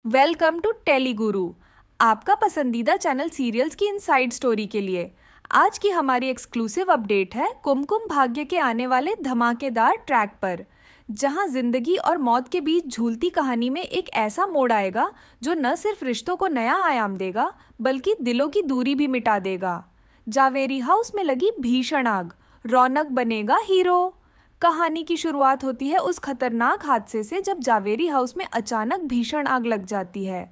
Welcome to टेलीगुरु, आपका पसंदीदा channel serials की इनसाइड स्टोरी के लिए। आज की हमारी एक्सक्लूसिव अपडेट है कुमकुम भाग्य के आने वाले धमाकेदार ट्रैक पर, जहां जिंदगी और मौत के बीच झूलती कहानी में एक ऐसा मोड़ आएगा जो न सिर्फ रिश्तों को नया आयाम देगा बल्कि दिलों की दूरी भी मिटा देगा। जावेरी हाउस में लगी भीषण आग, रौनक बनेगा हीरो। कहानी की शुरुआत होती है उस खतरनाक हादसे से जब जावेरी हाउस में अचानक भीषण आग लग जाती है।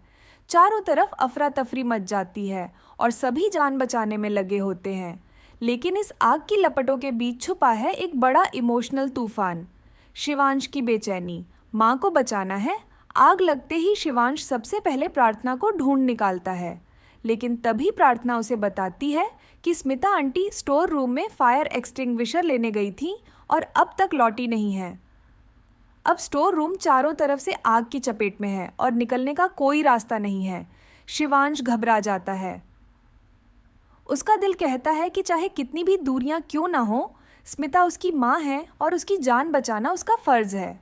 चारों तरफ अफरा तफरी मच जाती है और सभी जान बचाने में लगे होते हैं, लेकिन इस आग की लपटों के बीच छुपा है एक बड़ा इमोशनल तूफान। शिवांश की बेचैनी, माँ को बचाना है। आग लगते ही शिवांश सबसे पहले प्रार्थना को ढूंढ निकालता है, लेकिन तभी प्रार्थना उसे बताती है कि स्मिता आंटी स्टोर रूम में फायर एक्सटिंग्विशर लेने गई थी और अब तक लौटी नहीं है। अब स्टोर रूम चारों तरफ से आग की चपेट में है और निकलने का कोई रास्ता नहीं है। शिवांश घबरा जाता है। उसका दिल कहता है कि चाहे कितनी भी दूरियां क्यों ना हो, स्मिता उसकी माँ है और उसकी जान बचाना उसका फर्ज है।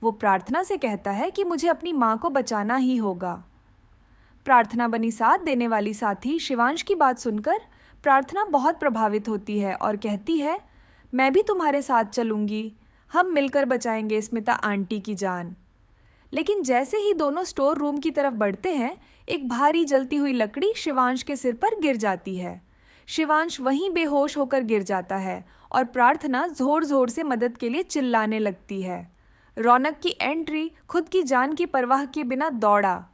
वो प्रार्थना से कहता है कि मुझे अपनी माँ को बचाना ही होगा। प्रार्थना बनी साथ देने वाली साथी शिवांश की बात सुनकर प्रार्थना बहुत प्रभावित होती है और कहती है, मैं भी तुम्हारे साथ चलूंगी, हम मिलकर बचाएंगे स्मिता आंटी की जान। लेकिन जैसे ही दोनों स्टोर रूम की तरफ बढ़ते हैं, एक भारी जलती हुई लकड़ी शिवांश के सिर पर गिर जाती है। शिवांश वहीं बेहोश होकर गिर जाता है और प्रार्थना जोर जोर से मदद के लिए चिल्लाने लगती है। रौनक की एंट्री खुद की जान की परवाह किए बिना दौड़ा।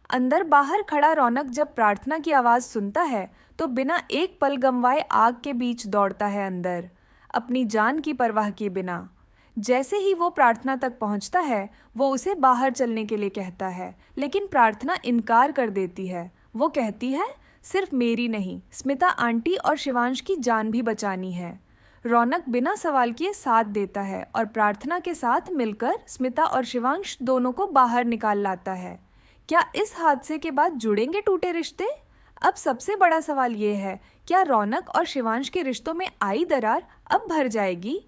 अंदर बाहर खड़ा रौनक जब प्रार्थना की आवाज़ सुनता है तो बिना एक पल गंवाए आग के बीच दौड़ता है अंदर, अपनी जान की परवाह किए बिना। जैसे ही वो प्रार्थना तक पहुंचता है, वो उसे बाहर चलने के लिए कहता है, लेकिन प्रार्थना इनकार कर देती है। वो कहती है, सिर्फ मेरी नहीं, स्मिता आंटी और शिवांश की जान भी बचानी है। रौनक बिना सवाल किए साथ देता है और प्रार्थना के साथ मिलकर स्मिता और शिवांश दोनों को बाहर निकाल लाता है। क्या इस हादसे के बाद जुड़ेंगे टूटे रिश्ते? अब सबसे बड़ा सवाल ये है, क्या रौनक और शिवांश के रिश्तों में आई दरार अब भर जाएगी?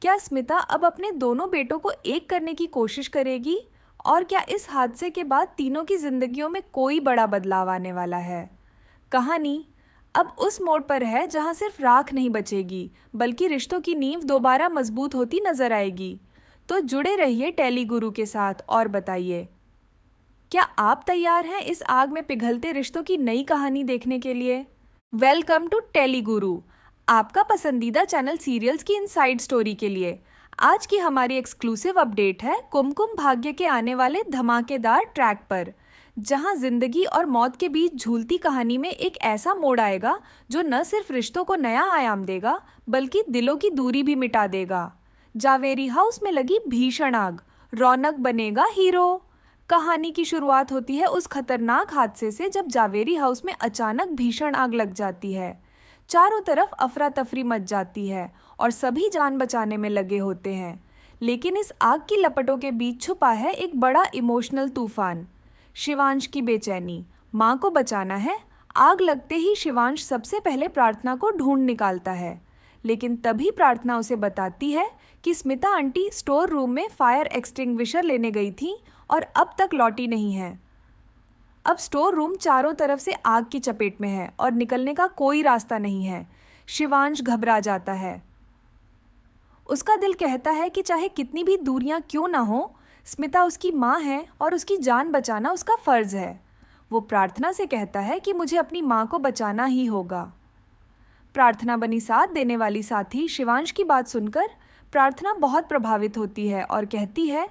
क्या स्मिता अब अपने दोनों बेटों को एक करने की कोशिश करेगी? और क्या इस हादसे के बाद तीनों की जिंदगियों में कोई बड़ा बदलाव आने वाला है? कहानी अब उस मोड़ पर है जहां सिर्फ राख नहीं बचेगी बल्कि रिश्तों की नींव दोबारा मजबूत होती नजर आएगी। तो जुड़े रहिए टेलीगुरु के साथ और बताइए, क्या आप तैयार हैं इस आग में पिघलते रिश्तों की नई कहानी देखने के लिए? वेलकम टू टेलीगुरु, आपका पसंदीदा चैनल सीरियल्स की इनसाइड स्टोरी के लिए। आज की हमारी एक्सक्लूसिव अपडेट है कुमकुम भाग्य के आने वाले धमाकेदार ट्रैक पर, जहां जिंदगी और मौत के बीच झूलती कहानी में एक ऐसा मोड़ आएगा जो न सिर्फ रिश्तों को नया आयाम देगा बल्कि दिलों की दूरी भी मिटा देगा। जावेरी हाउस में लगी भीषण आग, रौनक बनेगा हीरो। कहानी की शुरुआत होती है उस खतरनाक हादसे से जब जावेरी हाउस में अचानक भीषण आग लग जाती है। चारों तरफ अफरा तफरी मच जाती है और सभी जान बचाने में लगे होते हैं, लेकिन इस आग की लपटों के बीच छुपा है एक बड़ा इमोशनल तूफान। शिवांश की बेचैनी, माँ को बचाना है। आग लगते ही शिवांश सबसे पहले प्रार्थना को ढूंढ निकालता है, लेकिन तभी प्रार्थना उसे बताती है कि स्मिता आंटी स्टोर रूम में फायर एक्सटिंग्विशर लेने गई थी और अब तक लौटी नहीं है। अब स्टोर रूम चारों तरफ से आग की चपेट में है और निकलने का कोई रास्ता नहीं है। शिवांश घबरा जाता है। उसका दिल कहता है कि चाहे कितनी भी दूरियां क्यों ना हो, स्मिता उसकी माँ है और उसकी जान बचाना उसका फर्ज है। वो प्रार्थना से कहता है कि मुझे अपनी माँ को बचाना ही होगा। प्रार्थना बनी साथ देने वाली साथी शिवांश की बात सुनकर प्रार्थना बहुत प्रभावित होती है और कहती है,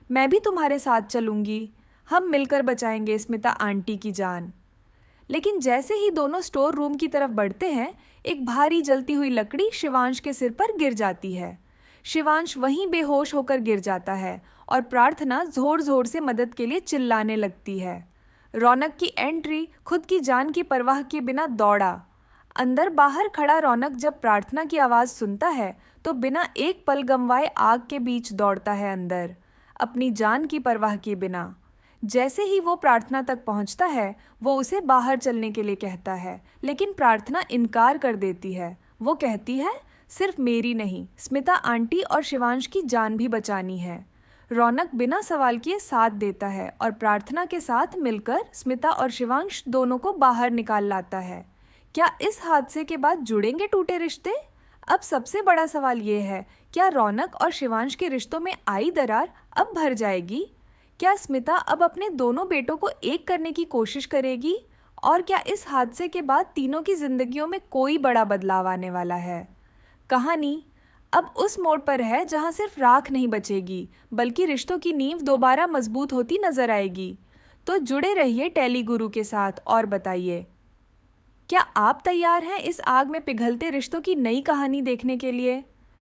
मैं भी तुम्हारे साथ चलूंगी, हम मिलकर बचाएंगे स्मिता आंटी की जान। लेकिन जैसे ही दोनों स्टोर रूम की तरफ बढ़ते हैं, एक भारी जलती हुई लकड़ी शिवांश के सिर पर गिर जाती है। शिवांश वहीं बेहोश होकर गिर जाता है और प्रार्थना जोर जोर से मदद के लिए चिल्लाने लगती है। रौनक की एंट्री खुद की जान की परवाह किए बिना दौड़ा। अंदर बाहर खड़ा रौनक जब प्रार्थना की आवाज़ सुनता है तो बिना एक पल गंवाए आग के बीच दौड़ता है अंदर, अपनी जान की परवाह किए बिना। जैसे ही वो प्रार्थना तक पहुंचता है, वो उसे बाहर चलने के लिए कहता है, लेकिन प्रार्थना इनकार कर देती है। वो कहती है, सिर्फ मेरी नहीं, स्मिता आंटी और शिवांश की जान भी बचानी है। रौनक बिना सवाल किए साथ देता है और प्रार्थना के साथ मिलकर स्मिता और शिवांश दोनों को बाहर निकाल लाता है। क्या इस हादसे के बाद जुड़ेंगे टूटे रिश्ते? अब सबसे बड़ा सवाल ये है, क्या रौनक और शिवांश के रिश्तों में आई दरार अब भर जाएगी? क्या स्मिता अब अपने दोनों बेटों को एक करने की कोशिश करेगी? और क्या इस हादसे के बाद तीनों की जिंदगियों में कोई बड़ा बदलाव आने वाला है? कहानी अब उस मोड़ पर है जहां सिर्फ राख नहीं बचेगी, बल्कि रिश्तों की नींव दोबारा मजबूत होती नजर आएगी। तो जुड़े रहिए टेली गुरु के साथ और बताइए, क्या आप तैयार हैं इस आग में पिघलते रिश्तों की नई कहानी देखने के लिए?